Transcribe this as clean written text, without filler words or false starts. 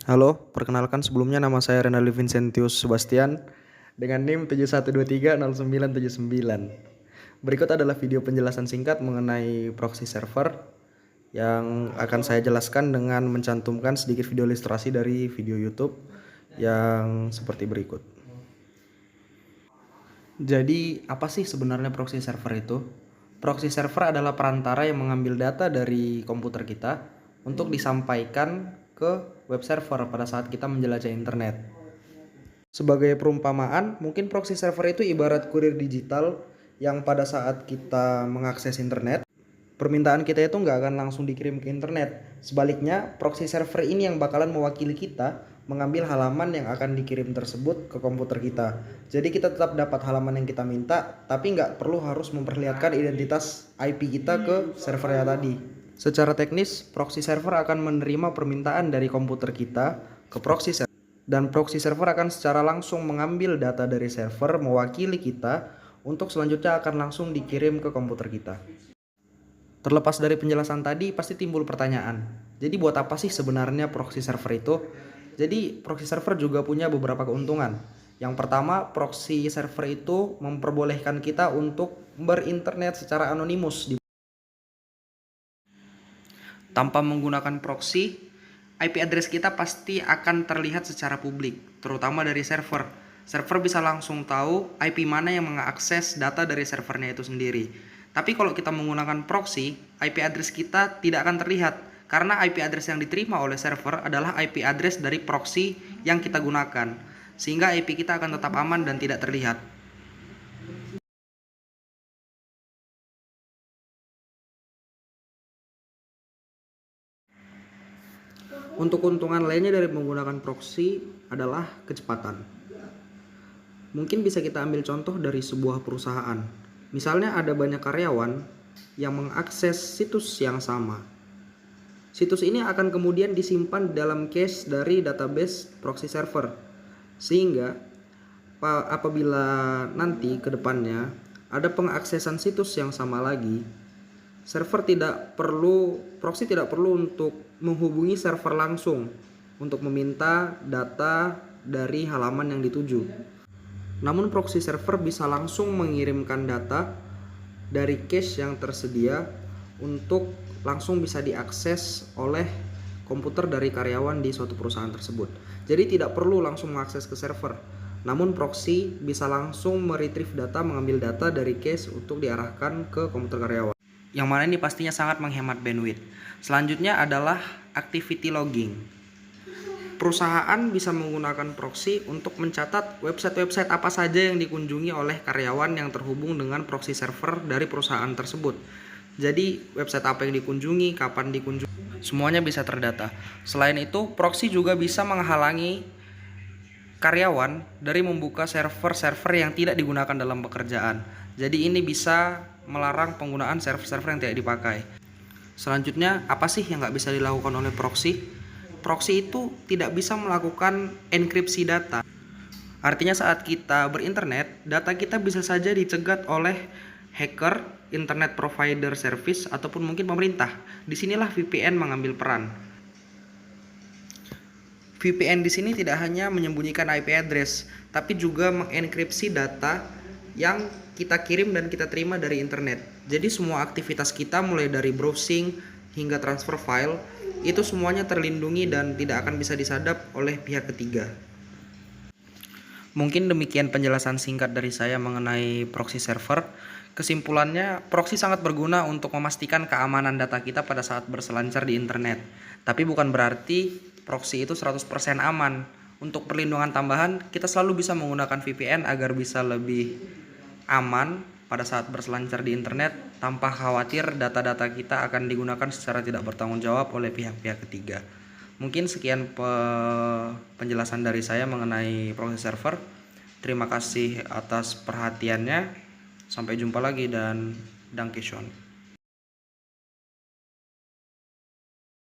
Halo, perkenalkan sebelumnya nama saya Renaldi Vincentius Sebastian dengan NIM 71230979. Berikut adalah video penjelasan singkat mengenai proxy server yang akan saya jelaskan dengan mencantumkan sedikit video ilustrasi dari video YouTube yang seperti berikut. Jadi, apa sih sebenarnya proxy server itu? Proxy server adalah perantara yang mengambil data dari komputer kita untuk disampaikan ke web server pada saat kita menjelajah internet. Sebagai perumpamaan, mungkin proxy server itu ibarat kurir digital yang pada saat kita mengakses internet, permintaan kita itu nggak akan langsung dikirim ke internet. Sebaliknya, proxy server ini yang bakalan mewakili kita mengambil halaman yang akan dikirim tersebut ke komputer kita. Jadi kita tetap dapat halaman yang kita minta, tapi nggak perlu harus memperlihatkan identitas IP kita ke servernya tadi. Secara teknis, proxy server akan menerima permintaan dari komputer kita ke proxy server, dan proxy server akan secara langsung mengambil data dari server mewakili kita untuk selanjutnya akan langsung dikirim ke komputer kita. Terlepas dari penjelasan tadi, pasti timbul pertanyaan. Jadi buat apa sih sebenarnya proxy server itu? Jadi proxy server juga punya beberapa keuntungan. Yang pertama, proxy server itu memperbolehkan kita untuk berinternet secara anonimus. Tanpa menggunakan proxy, IP address kita pasti akan terlihat secara publik, terutama dari server. Server bisa langsung tahu IP mana yang mengakses data dari servernya itu sendiri. Tapi kalau kita menggunakan proxy, IP address kita tidak akan terlihat karena IP address yang diterima oleh server adalah IP address dari proxy yang kita gunakan, sehingga IP kita akan tetap aman dan tidak terlihat. Untuk keuntungan lainnya dari menggunakan proxy adalah kecepatan. Mungkin bisa kita ambil contoh dari sebuah perusahaan. Misalnya ada banyak karyawan yang mengakses situs yang sama. Situs ini akan kemudian disimpan dalam cache dari database proxy server. Sehingga apabila nanti ke depannya ada pengaksesan situs yang sama lagi, proxy tidak perlu untuk menghubungi server langsung untuk meminta data dari halaman yang dituju. Namun proxy server bisa langsung mengirimkan data dari cache yang tersedia untuk langsung bisa diakses oleh komputer dari karyawan di suatu perusahaan tersebut. Jadi tidak perlu langsung mengakses ke server. Namun proxy bisa langsung meretrieve data, mengambil data dari cache untuk diarahkan ke komputer karyawan. Yang mana ini pastinya sangat menghemat bandwidth. Selanjutnya adalah activity logging. Perusahaan bisa menggunakan proxy untuk mencatat website-website apa saja yang dikunjungi oleh karyawan yang terhubung dengan proxy server dari perusahaan tersebut. Jadi website apa yang dikunjungi, kapan dikunjungi, semuanya bisa terdata. Selain itu, proxy juga bisa menghalangi karyawan dari membuka server-server yang tidak digunakan dalam pekerjaan. Jadi ini bisa melarang penggunaan server-server yang tidak dipakai. Selanjutnya, apa sih yang nggak bisa dilakukan oleh proxy? Proxy itu tidak bisa melakukan enkripsi data. Artinya saat kita berinternet, data kita bisa saja dicegat oleh hacker, internet provider service, ataupun mungkin pemerintah. Disinilah VPN mengambil peran. VPN di sini tidak hanya menyembunyikan IP address, tapi juga mengenkripsi data yang kita kirim dan kita terima dari internet. Jadi semua aktivitas kita mulai dari browsing hingga transfer file itu semuanya terlindungi dan tidak akan bisa disadap oleh pihak ketiga. Mungkin demikian penjelasan singkat dari saya mengenai proxy server. Kesimpulannya, proxy sangat berguna untuk memastikan keamanan data kita pada saat berselancar di internet. Tapi bukan berarti proxy itu 100% aman. Untuk perlindungan tambahan, kita selalu bisa menggunakan VPN agar bisa lebih aman pada saat berselancar di internet tanpa khawatir data-data kita akan digunakan secara tidak bertanggung jawab oleh pihak-pihak ketiga. Mungkin sekian penjelasan dari saya mengenai proxy server. Terima kasih atas perhatiannya. Sampai jumpa lagi dan Dankeschön.